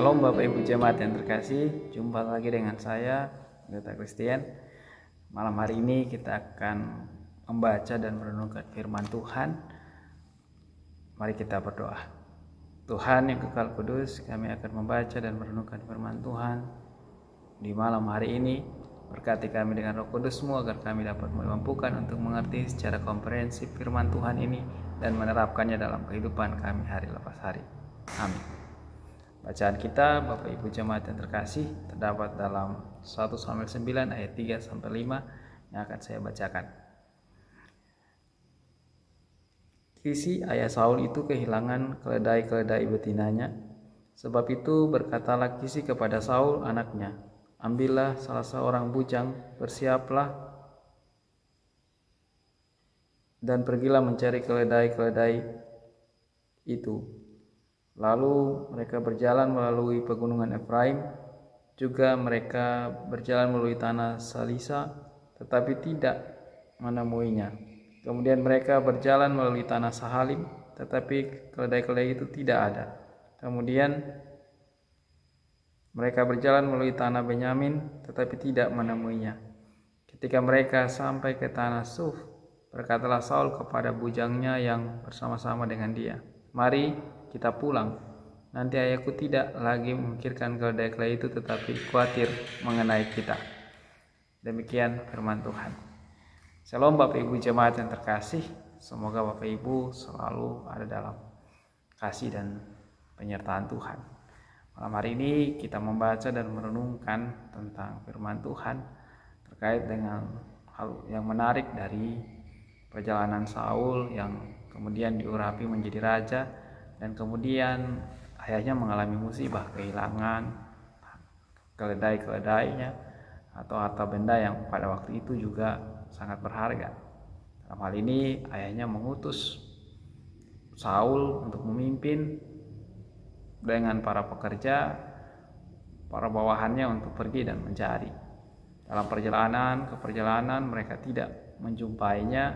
Shalom Bapak Ibu Jemaat yang terkasih, jumpa lagi dengan saya, Pendeta Christian. Malam hari ini kita akan membaca dan merenungkan firman Tuhan. Mari kita berdoa. Tuhan yang kekal kudus, kami akan membaca dan merenungkan firman Tuhan di malam hari ini. Berkati kami dengan Roh Kudus-Mu agar kami dapat dimampukan untuk mengerti secara komprehensif firman Tuhan ini dan menerapkannya dalam kehidupan kami hari lepas hari. Amin. Bacaan kita Bapak Ibu Jemaat yang terkasih terdapat dalam 1 Samuel 9 ayat 3-5 yang akan saya bacakan. Kisi ayah Saul itu kehilangan keledai-keledai betinanya. Sebab itu berkatalah Kisi kepada Saul anaknya, ambillah salah seorang bujang, bersiaplah dan pergilah mencari keledai-keledai itu. Lalu mereka berjalan melalui pegunungan Efraim, juga mereka berjalan melalui tanah Salisa, tetapi tidak menemuinya. Kemudian mereka berjalan melalui tanah Sahalim, tetapi keledai-keledai itu tidak ada. Kemudian mereka berjalan melalui tanah Benyamin, tetapi tidak menemuinya. Ketika mereka sampai ke tanah Suf, berkatalah Saul kepada bujangnya yang bersama-sama dengan dia, "Mari kita pulang. Nanti ayahku tidak lagi memikirkan keledai-keledai itu, tetapi khawatir mengenai kita." Demikian firman Tuhan. Shalom Bapak Ibu Jemaat yang terkasih. Semoga Bapak Ibu selalu ada dalam kasih dan penyertaan Tuhan. Malam hari ini kita membaca dan merenungkan tentang firman Tuhan terkait dengan hal yang menarik dari perjalanan Saul yang kemudian diurapi menjadi raja, dan kemudian ayahnya mengalami musibah, kehilangan keledai-keledainya atau harta benda yang pada waktu itu juga sangat berharga. Dalam hal ini ayahnya mengutus Saul untuk memimpin dengan para pekerja, para bawahannya untuk pergi dan mencari. Dalam perjalanan mereka tidak menjumpainya,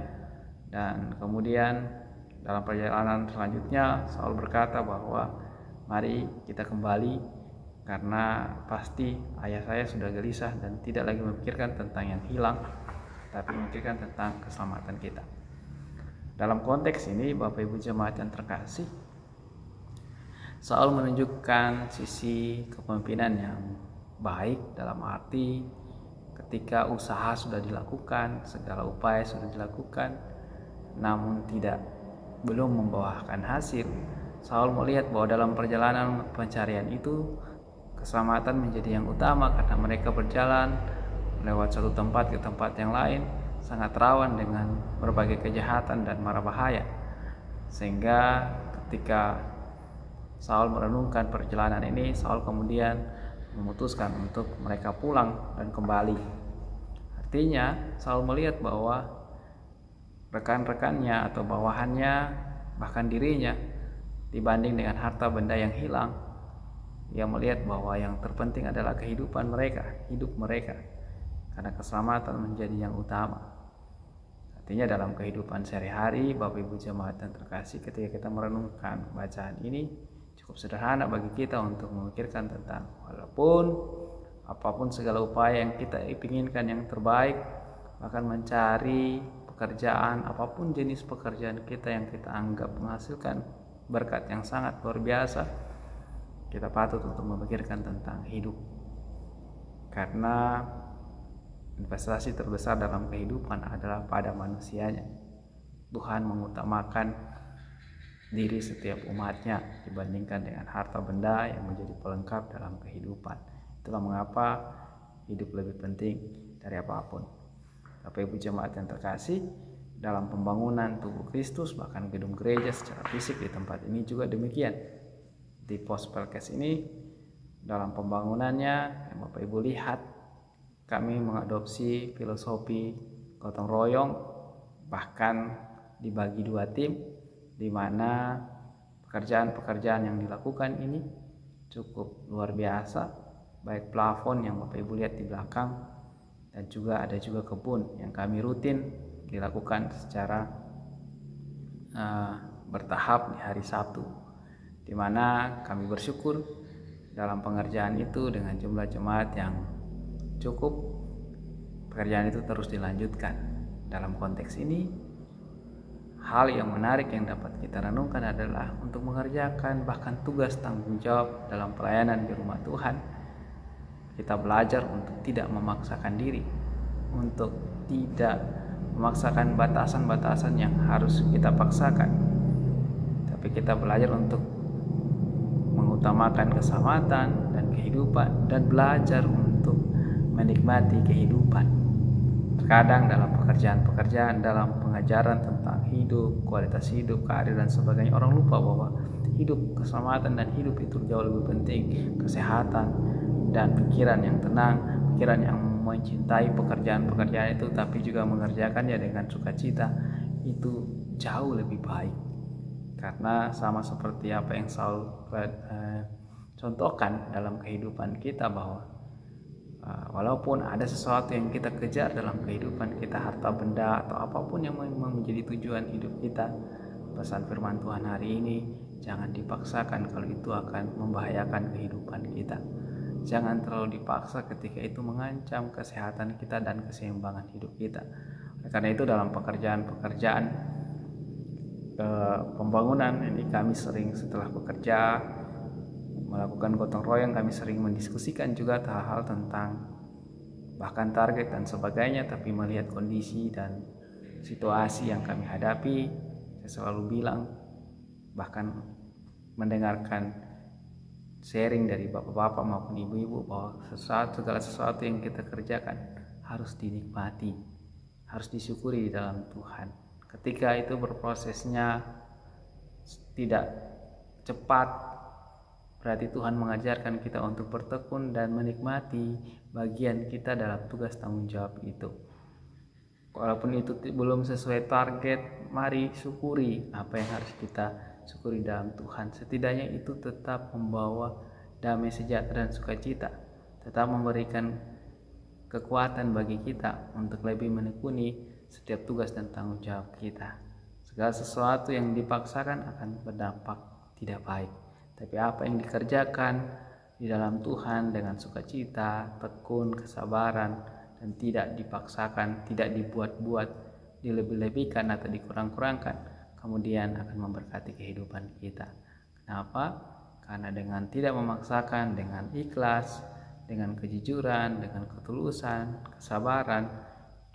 dan kemudian dalam perjalanan selanjutnya Saul berkata bahwa mari kita kembali karena pasti ayah saya sudah gelisah dan tidak lagi memikirkan tentang yang hilang, tapi memikirkan tentang keselamatan kita. Dalam konteks ini Bapak Ibu Jemaat yang terkasih, Saul menunjukkan sisi kepemimpinan yang baik dalam arti ketika usaha sudah dilakukan, segala upaya sudah dilakukan, namun belum membuahkan hasil. Saul melihat bahwa dalam perjalanan pencarian itu keselamatan menjadi yang utama, karena mereka berjalan lewat satu tempat ke tempat yang lain, sangat rawan dengan berbagai kejahatan dan mara bahaya. Sehingga ketika Saul merenungkan perjalanan ini, Saul kemudian memutuskan untuk mereka pulang dan kembali. Artinya Saul melihat bahwa rekan-rekannya atau bawahannya, bahkan dirinya, dibanding dengan harta benda yang hilang, ia melihat bahwa yang terpenting adalah kehidupan mereka, hidup mereka, karena keselamatan menjadi yang utama. Artinya dalam kehidupan sehari-hari Bapak Ibu Jemaat yang terkasih, ketika kita merenungkan bacaan ini, cukup sederhana bagi kita untuk memikirkan tentang walaupun apapun segala upaya yang kita inginkan yang terbaik, bahkan mencari pekerjaan, apapun jenis pekerjaan kita yang kita anggap menghasilkan berkat yang sangat luar biasa, kita patut untuk memikirkan tentang hidup, karena investasi terbesar dalam kehidupan adalah pada manusianya. Tuhan mengutamakan diri setiap umatnya dibandingkan dengan harta benda yang menjadi pelengkap dalam kehidupan. Itulah mengapa hidup lebih penting dari apapun. Bapak Ibu Jemaat yang terkasih, dalam pembangunan tubuh Kristus, bahkan gedung gereja secara fisik di tempat ini juga demikian. Di pos Pelkes ini, dalam pembangunannya yang Bapak Ibu lihat, kami mengadopsi filosofi gotong royong, bahkan dibagi dua tim, di mana pekerjaan-pekerjaan yang dilakukan ini cukup luar biasa, baik plafon yang Bapak Ibu lihat di belakang, dan juga ada kebun yang kami rutin dilakukan secara bertahap di hari Sabtu, di mana kami bersyukur dalam pengerjaan itu dengan jumlah jemaat yang cukup, pekerjaan itu terus dilanjutkan. Dalam konteks ini, hal yang menarik yang dapat kita renungkan adalah untuk mengerjakan bahkan tugas tanggung jawab dalam pelayanan di rumah Tuhan. Kita belajar untuk tidak memaksakan diri, untuk tidak memaksakan batasan-batasan yang harus kita paksakan, tapi kita belajar untuk mengutamakan keselamatan dan kehidupan, dan belajar untuk menikmati kehidupan. Terkadang dalam pekerjaan-pekerjaan, dalam pengajaran tentang hidup, kualitas hidup, karir dan sebagainya, orang lupa bahwa hidup, keselamatan dan hidup itu jauh lebih penting. Kesehatan dan pikiran yang tenang, pikiran yang mencintai pekerjaan-pekerjaan itu, tapi juga mengerjakannya dengan sukacita, itu jauh lebih baik. Karena sama seperti apa yang Saul contohkan dalam kehidupan kita, bahwa walaupun ada sesuatu yang kita kejar dalam kehidupan kita, harta benda atau apapun yang memang menjadi tujuan hidup kita, pesan firman Tuhan hari ini, jangan dipaksakan kalau itu akan membahayakan kehidupan kita. Jangan terlalu dipaksa ketika itu mengancam kesehatan kita dan keseimbangan hidup kita. Karena itu dalam pekerjaan-pekerjaan pembangunan ini, kami sering setelah bekerja melakukan gotong royong, kami sering mendiskusikan juga hal-hal tentang bahkan target dan sebagainya. Tapi melihat kondisi dan situasi yang kami hadapi, saya selalu bilang, bahkan mendengarkan sharing dari bapak-bapak maupun ibu-ibu, bahwa segala sesuatu yang kita kerjakan harus dinikmati, harus disyukuri di dalam Tuhan. Ketika itu berprosesnya tidak cepat, berarti Tuhan mengajarkan kita untuk bertekun dan menikmati bagian kita dalam tugas tanggung jawab itu. Walaupun itu belum sesuai target, mari syukuri apa yang harus kita syukuri dalam Tuhan. Setidaknya itu tetap membawa damai sejahtera dan sukacita, tetap memberikan kekuatan bagi kita untuk lebih menekuni setiap tugas dan tanggung jawab kita. Segala sesuatu yang dipaksakan akan berdampak tidak baik. Tapi apa yang dikerjakan di dalam Tuhan dengan sukacita, tekun, kesabaran, dan tidak dipaksakan, tidak dibuat-buat, dilebih-lebihkan atau dikurang-kurangkan, kemudian akan memberkati kehidupan kita. Kenapa? Karena dengan tidak memaksakan, dengan ikhlas, dengan kejujuran, dengan ketulusan, kesabaran,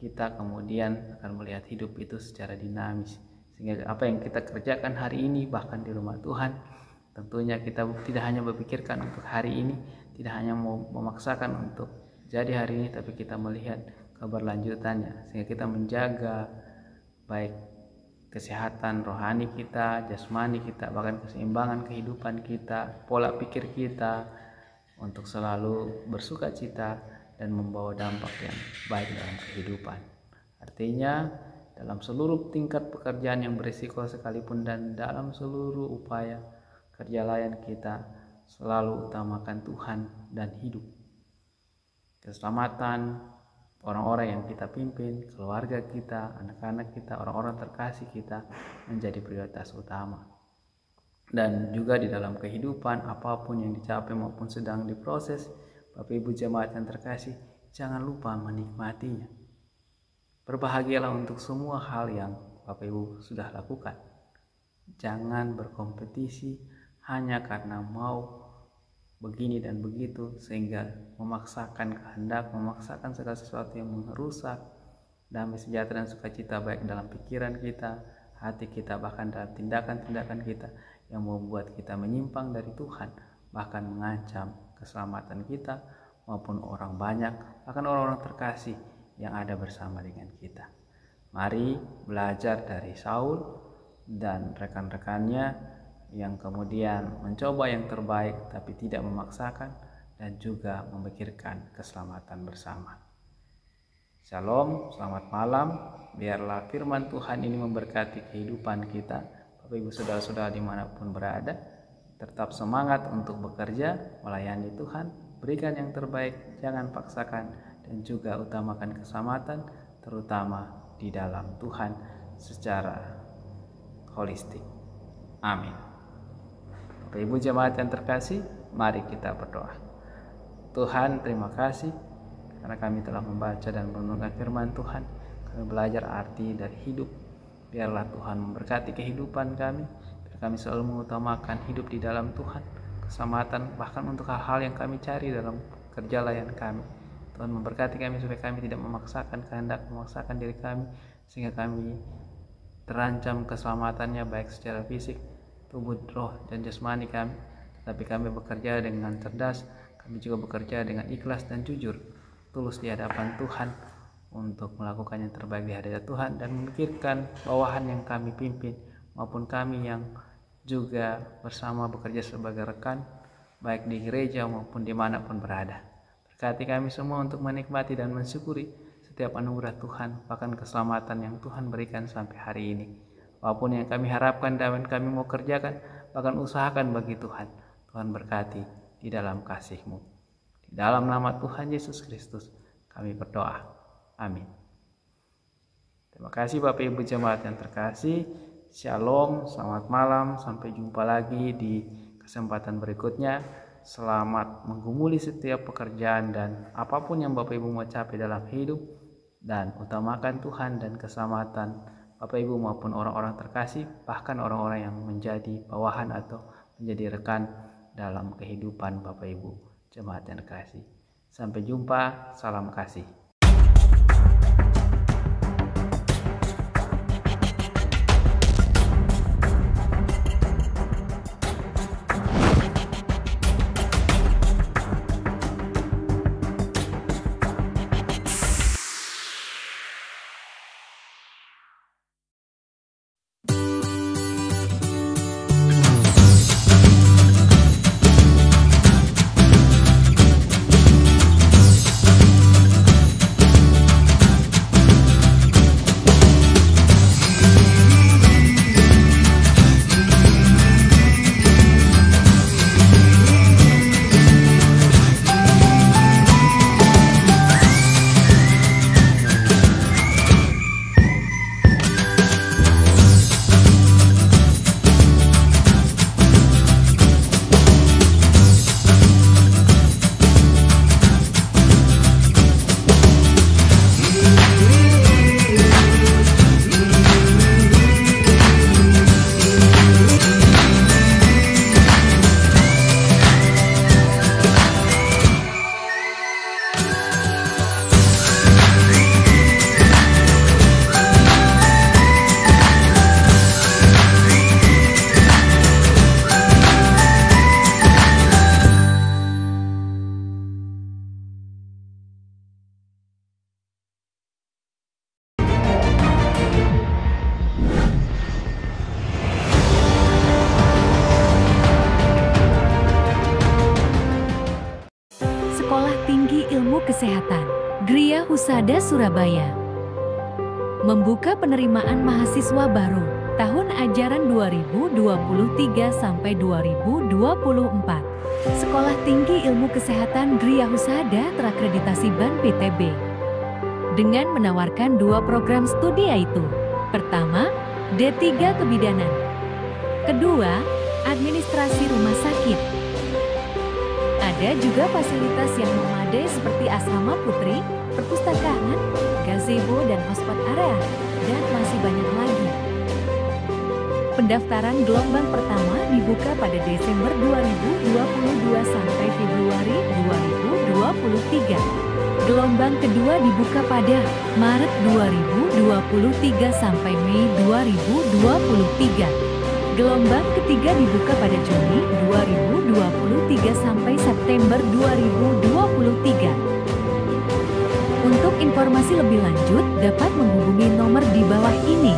kita kemudian akan melihat hidup itu secara dinamis. Sehingga apa yang kita kerjakan hari ini, bahkan di rumah Tuhan, tentunya kita tidak hanya berpikirkan untuk hari ini, tidak hanya memaksakan untuk jadi hari ini, tapi kita melihat keberlanjutannya, sehingga kita menjaga baik kesehatan rohani kita, jasmani kita, bahkan keseimbangan kehidupan kita, pola pikir kita, untuk selalu bersukacita dan membawa dampak yang baik dalam kehidupan. Artinya dalam seluruh tingkat pekerjaan yang berisiko sekalipun, dan dalam seluruh upaya kerja layan kita, selalu utamakan Tuhan dan hidup. Keselamatan orang-orang yang kita pimpin, keluarga kita, anak-anak kita, orang-orang terkasih kita menjadi prioritas utama. Dan juga di dalam kehidupan, apapun yang dicapai maupun sedang diproses, Bapak Ibu jemaat yang terkasih, jangan lupa menikmatinya. Berbahagialah untuk semua hal yang Bapak Ibu sudah lakukan. Jangan berkompetisi hanya karena mau begini dan begitu, sehingga memaksakan kehendak, memaksakan segala sesuatu yang merusak damai sejahtera dan sukacita baik dalam pikiran kita, hati kita, bahkan dalam tindakan-tindakan kita yang membuat kita menyimpang dari Tuhan, bahkan mengancam keselamatan kita maupun orang banyak, bahkan orang-orang terkasih yang ada bersama dengan kita. Mari belajar dari Saul dan rekan-rekannya yang kemudian mencoba yang terbaik tapi tidak memaksakan, dan juga memikirkan keselamatan bersama. Shalom, selamat malam. Biarlah firman Tuhan ini memberkati kehidupan kita. Bapak Ibu saudara-saudara dimanapun berada, tetap semangat untuk bekerja, melayani Tuhan, berikan yang terbaik, jangan paksakan, dan juga utamakan keselamatan, terutama di dalam Tuhan secara holistik. Amin. Bapak Ibu jemaat yang terkasih, mari kita berdoa. Tuhan, terima kasih karena kami telah membaca dan merenungkan firman Tuhan. Kami belajar arti dari hidup. Biarlah Tuhan memberkati kehidupan kami. Biar kami selalu mengutamakan hidup di dalam Tuhan, keselamatan, bahkan untuk hal-hal yang kami cari dalam kerja layan kami. Tuhan memberkati kami supaya kami tidak memaksakan kehendak, memaksakan diri kami, sehingga kami terancam keselamatannya baik secara fisik, tubuh, roh, dan jasmani kami. Tapi kami bekerja dengan cerdas, kami juga bekerja dengan ikhlas dan jujur, tulus di hadapan Tuhan untuk melakukan yang terbaik di hadapan Tuhan dan memikirkan bawahan yang kami pimpin maupun kami yang juga bersama bekerja sebagai rekan baik di gereja maupun dimanapun berada. Berkati kami semua untuk menikmati dan mensyukuri setiap anugerah Tuhan, bahkan keselamatan yang Tuhan berikan sampai hari ini. Apapun yang kami harapkan dan kami mau kerjakan, bahkan usahakan bagi Tuhan, Tuhan berkati di dalam kasih-Mu. Di dalam nama Tuhan Yesus Kristus kami berdoa. Amin. Terima kasih Bapak Ibu jemaat yang terkasih. Shalom, selamat malam, sampai jumpa lagi di kesempatan berikutnya. Selamat menggumuli setiap pekerjaan dan apapun yang Bapak Ibu mau capai dalam hidup, dan utamakan Tuhan dan keselamatan Bapak Ibu maupun orang-orang terkasih, bahkan orang-orang yang menjadi bawahan atau menjadi rekan dalam kehidupan Bapak Ibu jemaat yang terkasih. Sampai jumpa, salam kasih. Kesehatan, Gria Husada Surabaya, membuka penerimaan mahasiswa baru tahun ajaran 2023 sampai 2024. Sekolah Tinggi Ilmu Kesehatan Gria Husada terakreditasi BAN PTB dengan menawarkan 2 program studi, yaitu pertama, D3 Kebidanan, kedua, Administrasi Rumah Sakit. Ada juga fasilitas yang memadai seperti asrama putri, perpustakaan, gazebo dan hotspot area, dan masih banyak lagi. Pendaftaran gelombang pertama dibuka pada Desember 2022 sampai Februari 2023. Gelombang kedua dibuka pada Maret 2023 sampai Mei 2023. Gelombang ketiga dibuka pada Juni 2023 sampai September 2023. Untuk informasi lebih lanjut dapat menghubungi nomor di bawah ini.